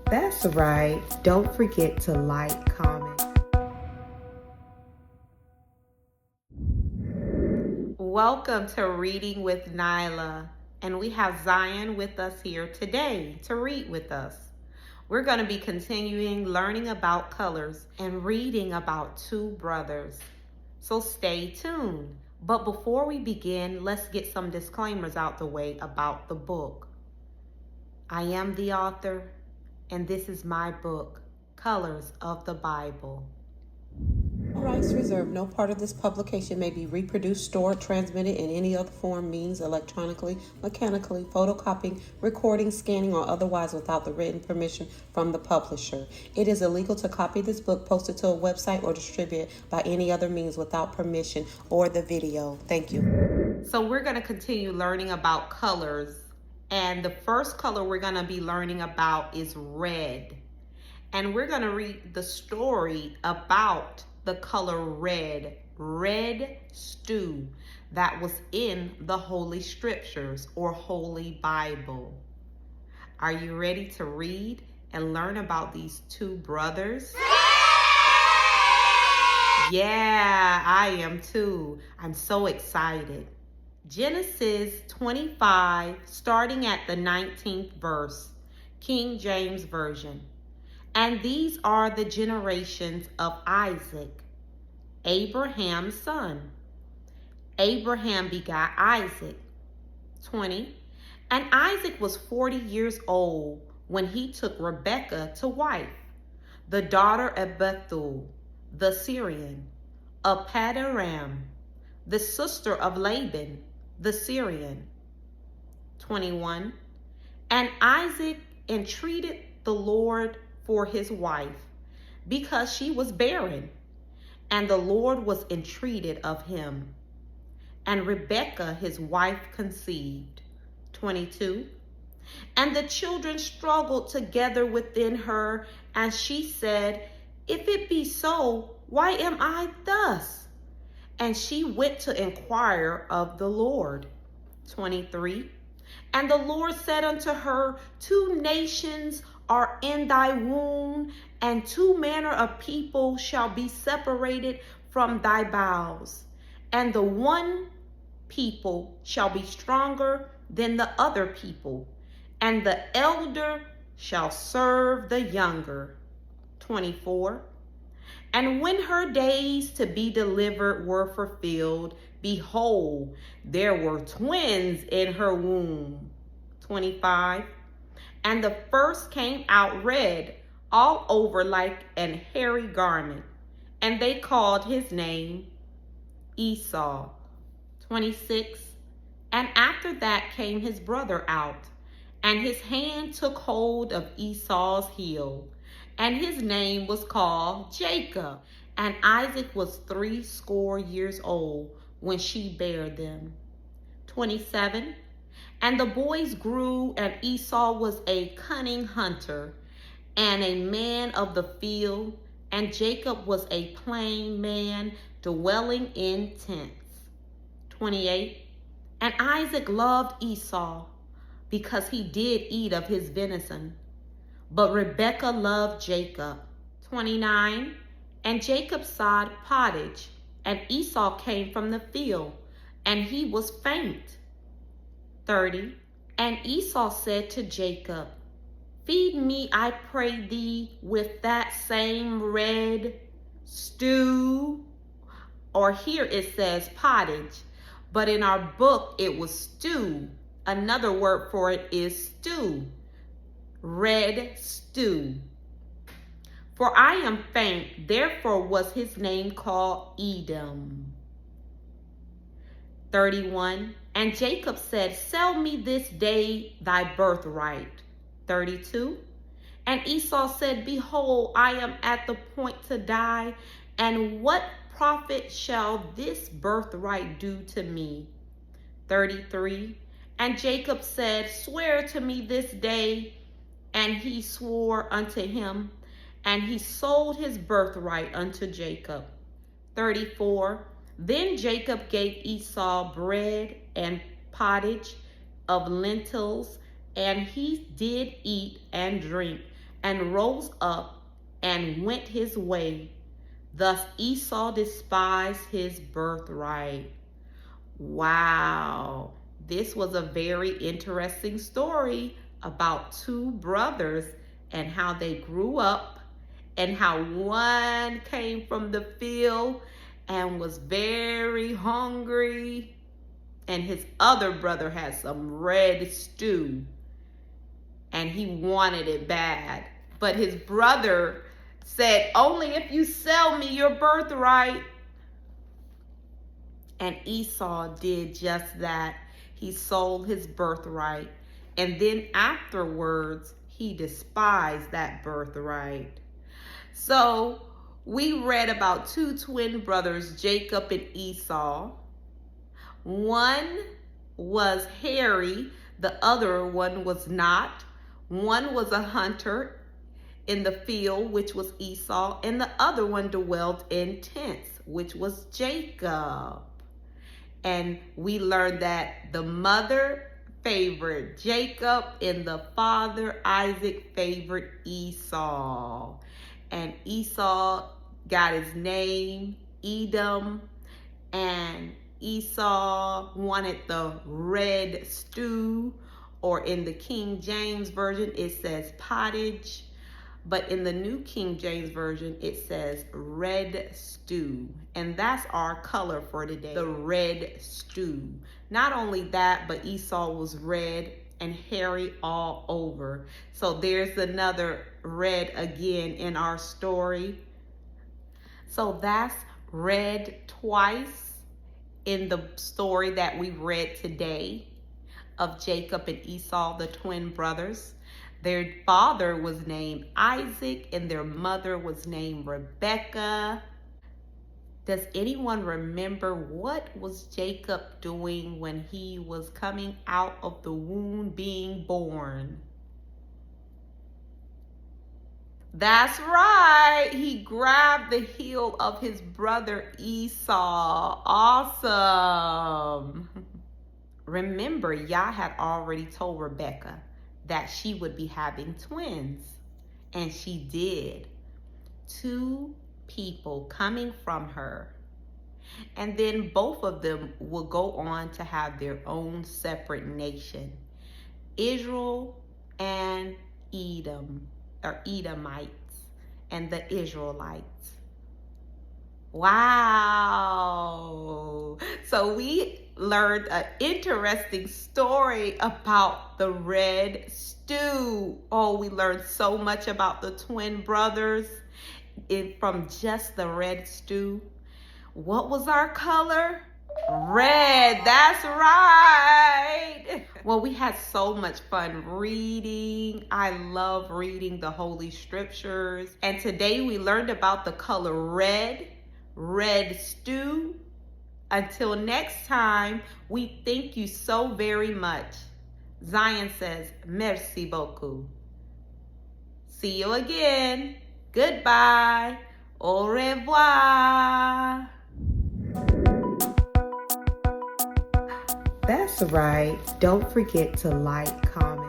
That's right. Don't forget to like, comment. Welcome to Reading with Nyla, and we have Zion with us here today to read with us. We're going to be continuing learning about colors and reading about two brothers. So stay tuned. But before we begin, let's get some disclaimers out the way about the book. I am the author, and this is my book, Colors of the Bible. All rights reserved. No part of this publication may be reproduced, stored, transmitted in any other form, means, electronically, mechanically, photocopying, recording, scanning, or otherwise without the written permission from the publisher. It is illegal to copy this book, post it to a website, or distribute it by any other means without permission or the video. Thank you. So we're going to continue learning about colors. And the first color we're going to be learning about is red. And we're going to read the story about the color red stew that was in the Holy Scriptures or Holy Bible. Are you ready to read and learn about these two brothers? Yeah, I am too. I'm so excited. Genesis 25, starting at the 19th verse, King James Version. And these are the generations of Isaac, Abraham's son. Abraham begat Isaac. 20. And Isaac was 40 years old when he took Rebekah to wife, the daughter of Bethuel the Syrian, of Padan-aram, the sister of Laban the Syrian. 21. And Isaac entreated the Lord for his wife, because she was barren, and the Lord was entreated of him. And Rebekah his wife conceived. 22. And the children struggled together within her, and she said, If it be so, why am I thus? And she went to enquire of the Lord. 23. And the Lord said unto her, 2 nations are in thy womb, and 2 manner of people shall be separated from thy bowels. And the one people shall be stronger than the other people, and the elder shall serve the younger. 24. And when her days to be delivered were fulfilled, behold, there were twins in her womb. 25. And the first came out red, all over like an hairy garment, and they called his name Esau. 26. And after that came his brother out, and his hand took hold of Esau's heel, and his name was called Jacob. And Isaac was threescore years old when she bare them. 27. And the boys grew, and Esau was a cunning hunter and a man of the field, and Jacob was a plain man dwelling in tents. 28. And Isaac loved Esau because he did eat of his venison, but Rebekah loved Jacob. 29. And Jacob sowed pottage, and Esau came from the field, and he was faint. 30. And Esau said to Jacob, Feed me, I pray thee, with that same red stew. Or here it says pottage, but in our book it was stew. Another word for it is stew. Red stew. For I am faint, therefore was his name called Edom. 31. And Jacob said, Sell me this day thy birthright. 32. And Esau said, Behold, I am at the point to die, and what profit shall this birthright do to me? 33. And Jacob said, Swear to me this day. And he swore unto him, and he sold his birthright unto Jacob. 34. Then Jacob gave Esau bread and pottage of lentils, and he did eat and drink, and rose up and went his way. Thus Esau despised his birthright. Wow, this was a very interesting story about two brothers and how they grew up and how one came from the field and was very hungry, and his other brother had some red stew and he wanted it bad. But his brother said, "Only if you sell me your birthright." And Esau did just that. He sold his birthright. And then afterwards, he despised that birthright. So we read about two twin brothers, Jacob and Esau. One was hairy, the other one was not. One was a hunter in the field, which was Esau, and the other one dwelt in tents, which was Jacob. And we learned that the mother favored Jacob and the father, Isaac, favored Esau. And Esau got his name, Edom, and Esau wanted the red stew, or in the King James Version, it says pottage. But in the New King James Version, it says red stew. And that's our color for today, the red stew. Not only that, but Esau was red and hairy all over. So there's another red again in our story. So that's red twice in the story that we read today of Jacob and Esau, the twin brothers. Their father was named Isaac and their mother was named Rebekah. Does anyone remember what was Jacob doing when he was coming out of the womb being born? That's right. He grabbed the heel of his brother Esau. Awesome. Remember, Yah had already told Rebekah that she would be having twins. And she did. Two people coming from her. And then both of them will go on to have their own separate nation. Israel and Edom, or Edomites, and the Israelites. Wow. So we learned an interesting story about the red stew. Oh, we learned so much about the twin brothers from just the red stew. What was our color? Red. That's right. Well, we had so much fun reading. I love reading the Holy Scriptures. And today we learned about the color red stew. Until next time, we thank you so very much. Zion says, merci beaucoup. See you again. Goodbye. Au revoir. That's right. Don't forget to like, comment,